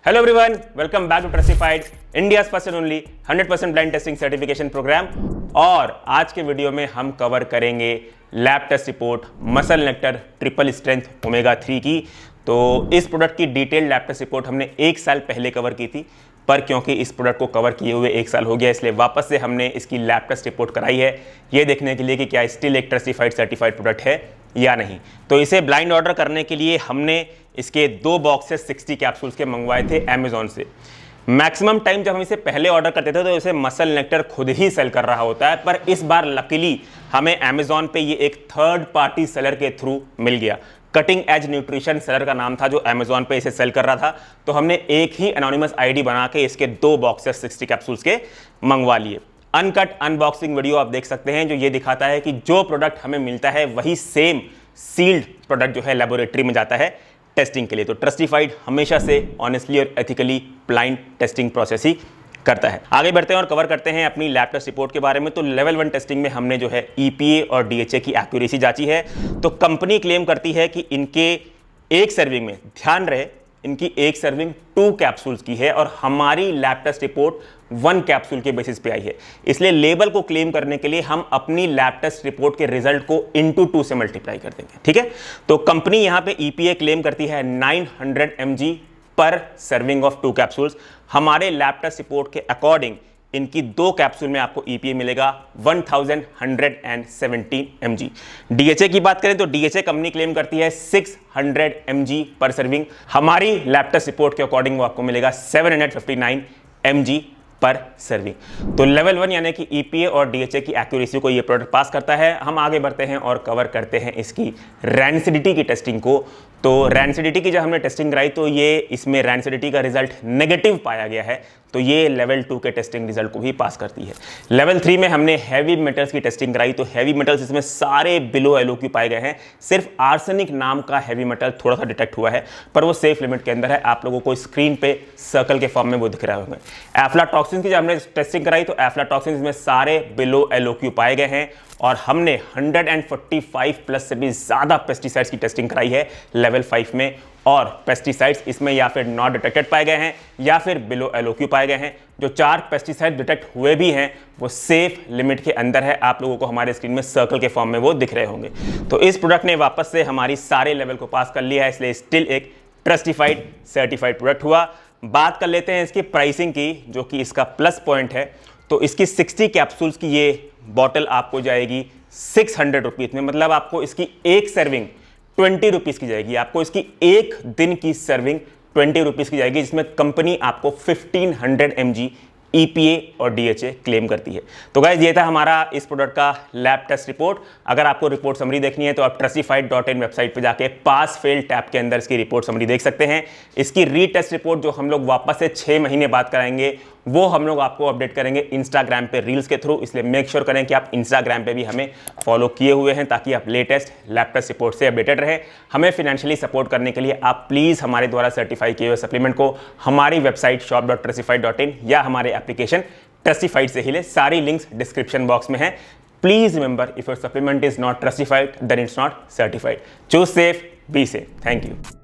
Hello everyone, welcome back to Trustified, India's first and only 100% blind testing certification programme. और आज के video में हम कवर करेंगे lab test report Muscle Nectar triple strength omega 3 की। तो इस प्रोडक्ट की डिटेल्ड लैब टेस्ट रिपोर्ट हमने 1 साल पहले कवर की थी, पर क्योंकि इस प्रोडक्ट को कवर किए हुए 1 साल हो गया, इसलिए वापस से हमने इसकी लैब टेस्ट रिपोर्ट कराई है, ये देखने के लिए कि क्या स्टिल एक ट्रस्टिफाइड सर्टिफाइड प्रोडक्ट है या नहीं। तो इसे ब्लाइंड ऑर्डर करने के लिए हमने इसके 2 बॉक्सेस 60 कैप्सूल्स के मंगवाए थे अमेजोन से। मैक्सिमम टाइम जब हम इसे पहले ऑर्डर करते थे तो इसे मसल नेक्टर खुद ही सेल कर रहा होता है, पर इस बार लकीली हमें अमेजोन पे ये एक थर्ड पार्टी सेलर के थ्रू मिल गया। कटिंग एज न्यूट्रिशन सेलर का नाम था जो अमेजोन पे इसे सेल कर रहा था। तो हमने एक ही एनोनिमस आईडी बना के इसके 2 बॉक्सेस 60 कैप्सूल्स के मंगवा लिए। अनकट अनबॉक्सिंग वीडियो आप देख सकते हैं जो ये दिखाता है कि जो प्रोडक्ट हमें मिलता है वही सेम सील्ड प्रोडक्ट जो है लेबोरेटरी में जाता है टेस्टिंग के लिए। तो ट्रस्टिफाइड हमेशा से ऑनेस्टली और एथिकली ब्लाइंड टेस्टिंग प्रोसेस ही करता है। आगे बढ़ते हैं और कवर करते हैं अपनी लैब टेस्ट रिपोर्ट के बारे में। तो लेवल 1 टेस्टिंग में हमने जो है EPA और DHA की एक्यूरेसी जांची है। तो कंपनी क्लेम करती है कि इनके एक सर्विंग में, ध्यान रहे, इनकी एक सर्विंग 2 कैप्सूल्स की है और हमारी लैब टेस्ट रिपोर्ट 1 कैप्सूल के बेसिस पे आई है। इसलिए लेबल को क्लेम करने के लिए हम अपनी लैब टेस्ट रिपोर्ट के रिजल्ट को इंटू 2 से मल्टीप्लाई कर देंगे, ठीक है। तो कंपनी यहां पे EPA क्लेम करती है 900 mg पर सर्विंग ऑफ 2 कैप्सूल्स। हमारे लैब टेस्ट रिपोर्ट के अकॉर्डिंग इनकी 2 कैप्सूल में आपको EPA मिलेगा 1117 mg। DHA की बात करें तो DHA कंपनी क्लेम करती है 600 mg पर सर्विंग। हमारी लैब टेस्ट रिपोर्ट के अकॉर्डिंग वो आपको मिलेगा 759 mg पर सर्विंग। तो लेवल 1 यानी कि EPA और DHA की एक्यूरेसी को ये प्रोडक्ट पास करता है। हम आगे बढ़ते हैं और कवर करते हैं इसकी रैंसिडिटी की टेस्टिंग को। तो रैंसिडिटी की जब हमने टेस्टिंग कराई तो ये इसमें रैंसिडिटी का रिजल्ट नेगेटिव पाया गया है, तो ये लेवल 2 के टेस्टिंग रिजल्ट को भी पास करती है। लेवल 3 में हमने हैवी मेटल्स की टेस्टिंग कराई। तो हैवी मेटल्स इसमें सारे बिलो LOQ पाए गए हैं। सिर्फ आर्सेनिक नाम का हैवी मेटल थोड़ा सा डिटेक्ट हुआ है, पर वो सेफ लिमिट के अंदर है। आप लोगों को स्क्रीन पे सर्कल के फॉर्म में वो दिख रहे होंगे। एफ्लाटॉक्सिन की जब हमने टेस्टिंग कराई तो एफ्लाटॉक्सिन इसमें सारे बिलो LOQ पाए गए हैं और हमने 145 प्लस से भी ज्यादा पेस्टिसाइड्स की टेस्टिंग कराई है लेवल 5 में। और पेस्टिसाइड्स इसमें या फिर नॉट डिटेक्टेड पाए गए हैं या फिर बिलो LOQ पाए गए हैं। जो 4 पेस्टिसाइड डिटेक्ट हुए भी हैं वो सेफ लिमिट के अंदर है। आप लोगों को हमारे स्क्रीन में सर्कल के फॉर्म में वो दिख रहे होंगे। तो इस प्रोडक्ट ने वापस से हमारी सारे लेवल को पास कर लिया है, इसलिए स्टिल एक ट्रस्टिफाइड सर्टिफाइड प्रोडक्ट हुआ। बात कर लेते हैं इसकी प्राइसिंग की, जो कि इसका प्लस पॉइंट है। तो इसकी 60 कैप्सूल्स की ये बॉटल आपको जाएगी 600 रुपीज में, मतलब आपको इसकी एक सर्विंग 20 रुपीज की जाएगी। आपको इसकी एक दिन की सर्विंग 20 रुपीज की जाएगी, जिसमें कंपनी आपको 1500 mg EPA और DHA क्लेम करती है। तो गाइज ये था हमारा इस प्रोडक्ट का लैब टेस्ट रिपोर्ट। अगर आपको रिपोर्ट समरी देखनी है तो आप trustify.in वेबसाइट पे जाके पास फेल टैब के अंदर इसकी रिपोर्ट समरी देख सकते हैं। इसकी रीटेस्ट रिपोर्ट जो हम लोग वापस से 6 महीने बाद कराएंगे वो हम लोग आपको अपडेट करेंगे इंस्टाग्राम पे रील्स के थ्रू। इसलिए मेक श्योर करें कि आप इंस्टाग्राम पे भी हमें फॉलो किए हुए हैं ताकि आप लेटेस्ट लैब टेस्ट रिपोर्ट से अपडेटेड रहे। हमें फाइनेंशियली सपोर्ट करने के लिए आप प्लीज़ हमारे द्वारा सर्टिफाई किए हुए सप्लीमेंट को हमारी वेबसाइट shop.trustify.in या हमारे एप्लीकेशन ट्रस्टिफाइड से ही ले। सारी लिंक्स डिस्क्रिप्शन बॉक्स में है। Please remember, if your supplement is not Trustified then it's not certified. Choose safe, be safe. Thank you.